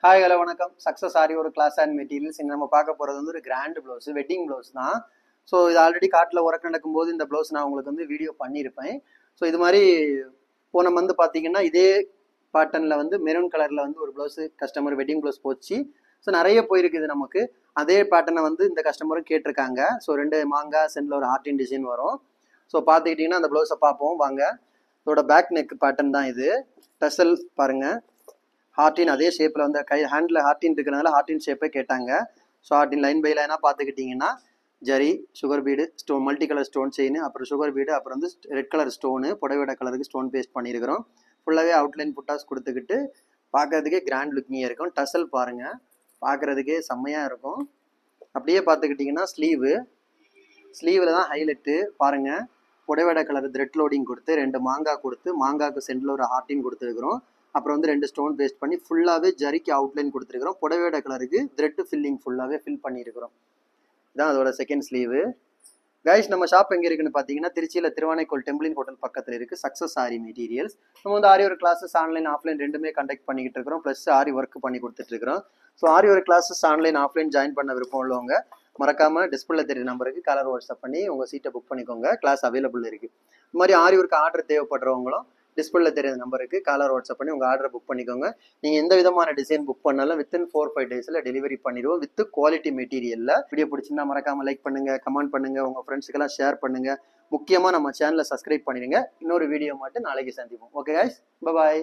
Hi hello வணக்கம். Success ஆரி ஒரு class and materials. இங்கே நம்ம பார்க்க போகிறது வந்து ஒரு கிராண்ட் ப்ளவுஸ், வெட்டிங் ப்ளவுஸ் தான். ஸோ இது ஆல்ரெடி காட்டில் ஒர்க் நடக்கும்போது இந்த ப்ளவுஸ் நான் உங்களுக்கு வந்து வீடியோ பண்ணியிருப்பேன். ஸோ இது மாதிரி போன மந்த் பார்த்தீங்கன்னா இதே பேட்டர்னில் வந்து மெரூன் கலரில் வந்து ஒரு ப்ளவுஸ் கஸ்டமர் வெட்டிங் ப்ளவுஸ் போச்சு. ஸோ நிறைய போயிருக்குது நமக்கு. அதே பேட்டர்னை வந்து இந்த கஸ்டமரும் கேட்டிருக்காங்க. ஸோ 2 மாங்காய் சென்டில் ஒரு ஹார்டின் டிசைன் வரும். ஸோ பார்த்துக்கிட்டிங்கன்னா அந்த ப்ளவுஸை பார்ப்போம் வாங்க. இதோட பேக் நெக் பேட்டர்ன் தான் இது. டசல் பாருங்கள், ஹார்டின் அதே ஷேப்பில் வந்து ஹேண்டில் ஹார்டின் இருக்கிறதுனால ஹார்டின் ஷேப்பே கேட்டாங்க. ஸோ ஹார்டின் லைன் பை லைனாக பார்த்துக்கிட்டிங்கன்னா zari, sugar bead, stone, multi colour stone chain, அப்புறம் சுகர் பீடு, அப்புறம் வந்து ரெட் கலர் ஸ்டோனு, புடவையோட கலருக்கு ஸ்டோன் பேஸ்ட் பண்ணியிருக்கிறோம். ஃபுல்லாகவே அவுட்லைன் புட்டாஸ் கொடுத்துக்கிட்டு பார்க்கறதுக்கே கிராண்ட் லுக்கிங்காக இருக்கும். டசல் பாருங்கள், பார்க்குறதுக்கே செம்மையாக இருக்கும். அப்படியே பார்த்துக்கிட்டிங்கன்னா ஸ்லீவில் தான் ஹைலைட்டு பாருங்கள். புடவையோட கலர் த்ரெட் லோடிங் கொடுத்து 2 மாங்காய் கொடுத்து மாங்காய்க்கு சென்டரில் ஒரு ஹார்டின் கொடுத்துருக்குறோம். அப்புறம் வந்து 2 ஸ்டோன் பேஸ்ட் பண்ணி ஃபுல்லாகவே ஜரிக்கு அவுட்லைன் கொடுத்துருக்குறோம். புடவையோட கலருக்கு த்ரெட் ஃபில்லிங் ஃபுல்லாகவே ஃபில் பண்ணியிருக்கிறோம். இதான் அதோட செகண்ட் ஸ்லீவு. கைஸ், நம்ம ஷாப் எங்கே இருக்குன்னு பார்த்தீங்கன்னா திருச்சியில் திருவானைக்கோள் டெம்பிளின் ஹோட்டல் பக்கத்தில் இருக்குது. Success aari materials. நம்ம வந்து aari work classes online offline ரெண்டுமே கண்டக்ட் பண்ணிக்கிட்டு இருக்கிறோம். ப்ளஸ் ஆரி ஒர்க் பண்ணி கொடுத்துட்ருக்கிறோம். So aari work classes online offline join பண்ண விருப்பம் உள்ளவங்க மறக்காமல் டிஸ்பிளே தெரிய நம்பருக்கு கலர் வாட்ஸ்அப் பண்ணி உங்கள் சீட்டை புக் பண்ணிக்கோங்க. கிளாஸ் அவைலபிள் இருக்குது. இது மாதிரி ஆரி ஒர்க் ஆர்டர் தேவைப்படுறவங்களும் டிஸ்பிளே தெரியாத நம்பருக்கு காலர் வாட்ஸ்அப் பண்ணி உங்கள் ஆர்டரை புக் பண்ணிக்கோங்க. நீங்கள் எந்த விதமான டிசைன் புக் பண்ணாலும் வித்தின் 4-5 டேஸில் டெலிவரி பண்ணிடுவோம் வித் குவாலிட்டி மெட்டீரியலில். வீடியோ பிடிச்சிருந்தா மறக்காமல் லைக் பண்ணுங்கள், கமெண்ட் பண்ணுங்கள், உங்கள் ஃப்ரெண்ட்ஸுக்கெல்லாம் ஷேர் பண்ணுங்கள். முக்கியமாக நம்ம சேனலை சப்ஸ்கிரைப் பண்ணிடுங்க. இன்னொரு வீடியோ மட்டும் நாளைக்கு சந்திப்போம். ஓகே கைஸ், பாய்.